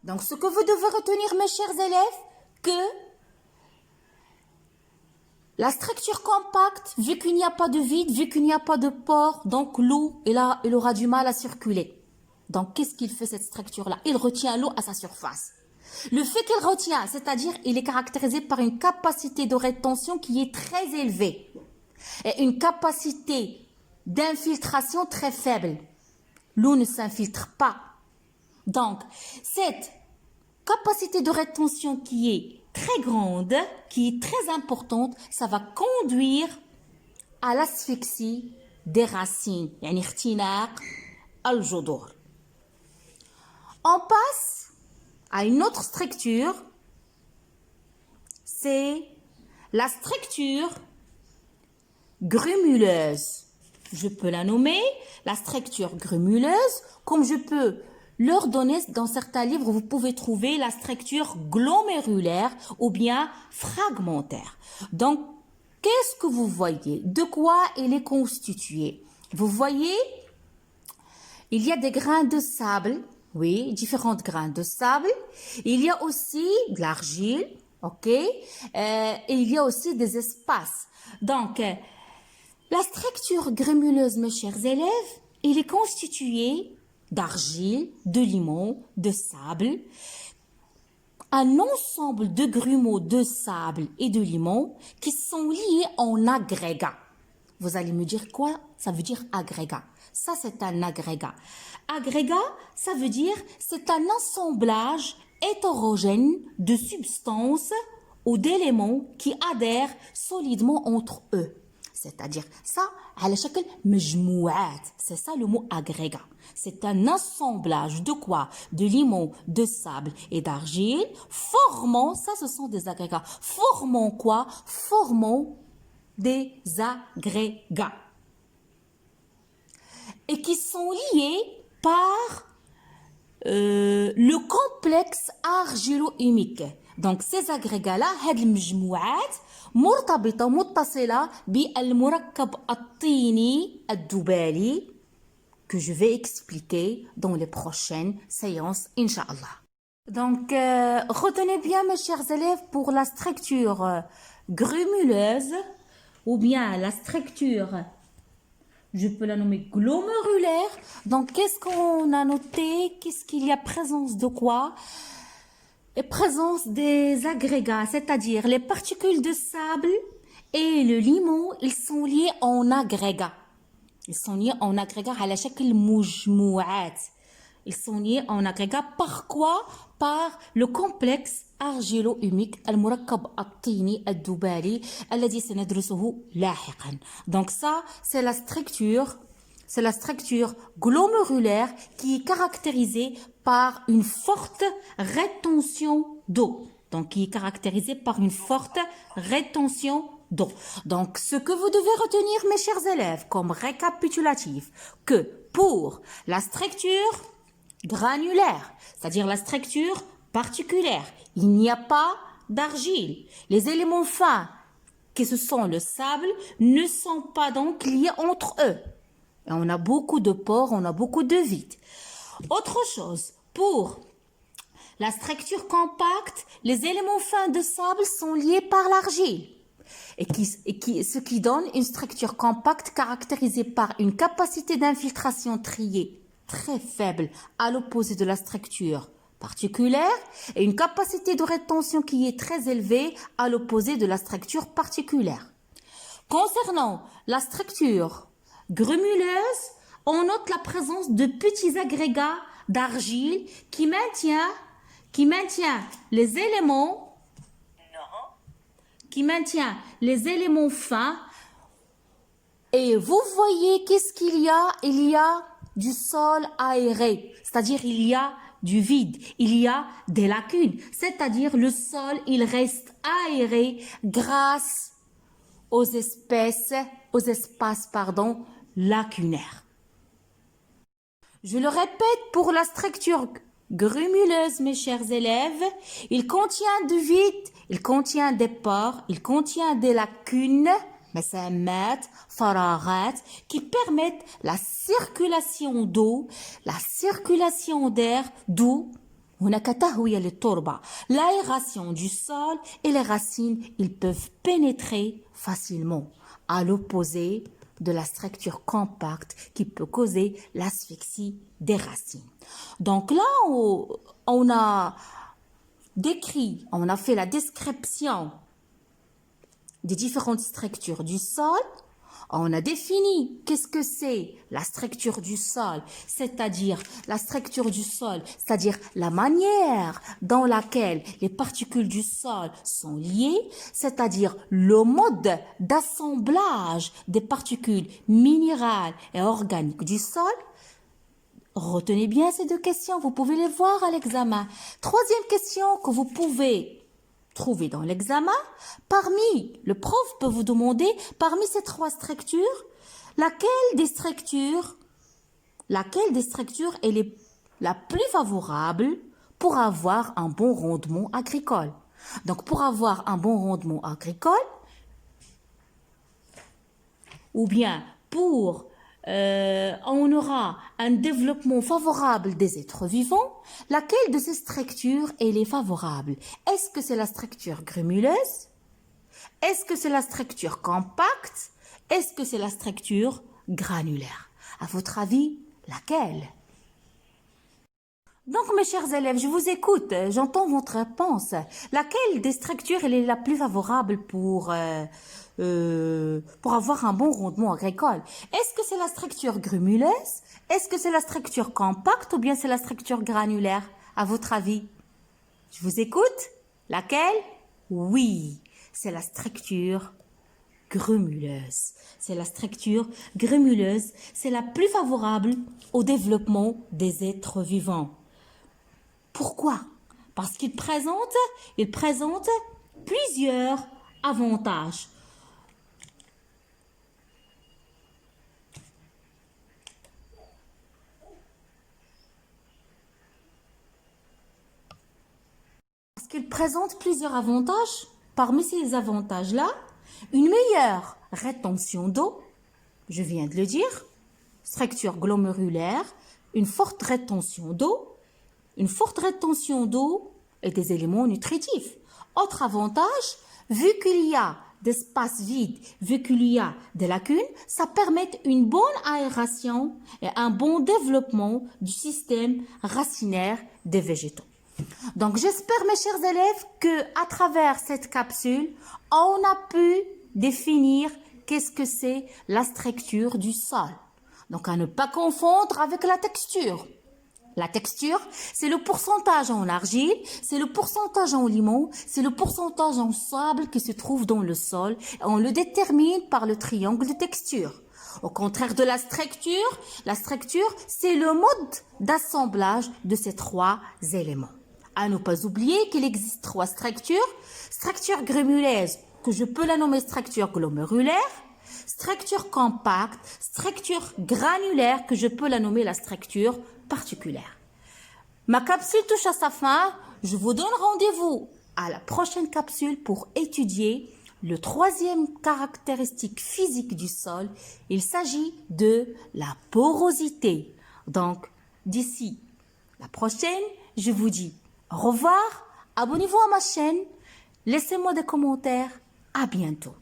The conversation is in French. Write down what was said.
Donc, ce que vous devez retenir, mes chers élèves, que la structure compacte, vu qu'il n'y a pas de vide, vu qu'il n'y a pas de pore, donc l'eau, il aura du mal à circuler. Donc, qu'est-ce qu'il fait cette structure-là? Il retient l'eau à sa surface. Le fait qu'il retient, c'est-à-dire il est caractérisé par une capacité de rétention qui est très élevée et une capacité d'infiltration très faible. L'eau ne s'infiltre pas. Donc, cette capacité de rétention qui est très grande, qui est très importante, ça va conduire à l'asphyxie des racines. يعني اختناق الجذور. On passe à une autre structure, c'est la structure grumuleuse. Je peux la nommer la structure grumuleuse, comme je peux leur donner dans certains livres, vous pouvez trouver la structure glomérulaire ou bien fragmentaire. Donc, qu'est-ce que vous voyez? De quoi elle est constituée? Vous voyez, il y a des grains de sable, oui, différentes grains de sable. Il y a aussi de l'argile, ok? Et il y a aussi des espaces. Donc, la structure grémuleuse, mes chers élèves, elle est constituée d'argile, de limon, de sable, un ensemble de grumeaux de sable et de limon qui sont liés en agrégat. Vous allez me dire quoi? Ça veut dire agrégat. Ça, c'est un agrégat. Agrégat, ça veut dire c'est un assemblage hétérogène de substances ou d'éléments qui adhèrent solidement entre eux. C'est-à-dire ça, على شكل مجموعات. C'est ça le mot agrégat. C'est un assemblage de quoi? De limon, de sable et d'argile, formant, ça ce sont des agrégats, formant quoi? Formant des agrégats. Et qui sont liés par le complexe argilo-humique. Donc ces agrégats-là, هاد المجموعات مرتبطة متصلة بالمركب الطيني الذبالي que je vais expliquer dans les prochaines séances, Inch'Allah. Donc, retenez bien, mes chers élèves, pour la structure grumuleuse ou bien la structure, je peux la nommer glomérulaire. Donc, qu'est-ce qu'on a noté? Qu'est-ce qu'il y a? Présence de quoi? Et présence des agrégats, c'est-à-dire les particules de sable et le limon, ils sont liés en agrégats. Ils sont liés en agrégats على شكل مجموعات. Ils sont liés en agrégats par quoi? Par le complexe argilo-humique المركب الطيني الذبالي الذي سندرسه لاحقا. Donc ça, c'est la structure glomérulaire qui est caractérisée par une forte rétention d'eau. Donc, qui est caractérisée par une forte rétention d'eau. Donc, ce que vous devez retenir, mes chers élèves, comme récapitulatif, que pour la structure granulaire, c'est-à-dire la structure particulaire, il n'y a pas d'argile. Les éléments fins, que ce sont le sable, ne sont pas donc liés entre eux. Et on a beaucoup de pores, on a beaucoup de vide. Autre chose, pour la structure compacte, les éléments fins de sable sont liés par l'argile. Ce qui donne une structure compacte caractérisée par une capacité d'infiltration triée très faible à l'opposé de la structure particulière et une capacité de rétention qui est très élevée à l'opposé de la structure particulière. Concernant la structure grumuleuse, on note la présence de petits agrégats d'argile qui maintient les éléments fins. Et vous voyez qu'est-ce qu'il y a? Il y a du sol aéré, c'est-à-dire il y a du vide, il y a des lacunes, c'est-à-dire le sol il reste aéré grâce aux espaces lacunaires. Je le répète, pour la structure grumuleuse, mes chers élèves, il contient du vide, il contient des pores, il contient des lacunes, مسامات, فراغات, qui permettent la circulation d'eau, la circulation d'air, d'où هناك تهوية للتربة. L'aération du sol et les racines, ils peuvent pénétrer facilement, à l'opposé de la structure compacte qui peut causer l'asphyxie des racines. Donc là, on a décrit, on a fait la description des différentes structures du sol. On a défini qu'est-ce que c'est la structure du sol, c'est-à-dire la structure du sol, c'est-à-dire la manière dans laquelle les particules du sol sont liées, c'est-à-dire le mode d'assemblage des particules minérales et organiques du sol. Retenez bien ces deux questions, vous pouvez les voir à l'examen. Troisième question que vous pouvez trouver dans l'examen, le prof peut vous demander, parmi ces trois structures, laquelle des structures est la plus favorable pour avoir un bon rendement agricole. Donc, pour avoir un bon rendement agricole, ou bien on aura un développement favorable des êtres vivants, laquelle de ces structures est favorable? Est-ce que c'est la structure grémuleuse? Est-ce que c'est la structure compacte? Est-ce que c'est la structure granulaire? À votre avis, laquelle? Donc, mes chers élèves, je vous écoute, j'entends votre réponse. Laquelle des structures est la plus favorable pour avoir un bon rendement agricole? Est-ce que c'est la structure grémuleuse? Est-ce que c'est la structure compacte ou bien c'est la structure granulaire? À votre avis? Je vous écoute. Laquelle? Oui, c'est la structure grémuleuse. C'est la structure grémuleuse. C'est la plus favorable au développement des êtres vivants. Pourquoi? Parce qu'il présente plusieurs avantages. Parce qu'il présente plusieurs avantages. Parmi ces avantages-là, une meilleure rétention d'eau, je viens de le dire, structure glomérulaire, une forte rétention d'eau et des éléments nutritifs. Autre avantage, vu qu'il y a d'espace vide, vu qu'il y a des lacunes, ça permet une bonne aération et un bon développement du système racinaire des végétaux. Donc, j'espère, mes chers élèves, que à travers cette capsule, on a pu définir qu'est-ce que c'est la structure du sol. Donc, à ne pas confondre avec la texture. La texture, c'est le pourcentage en argile, c'est le pourcentage en limon, c'est le pourcentage en sable qui se trouve dans le sol. Et on le détermine par le triangle de texture. Au contraire de la structure, c'est le mode d'assemblage de ces trois éléments. À ne pas oublier qu'il existe trois structures. Structure grémuleuse, que je peux la nommer structure glomérulaire. Structure compacte, structure granulaire, que je peux la nommer la structure particulière. Ma capsule touche à sa fin. Je vous donne rendez-vous à la prochaine capsule pour étudier le troisième caractéristique physique du sol. Il s'agit de la porosité. Donc, d'ici la prochaine, je vous dis au revoir, abonnez-vous à ma chaîne, laissez-moi des commentaires, à bientôt.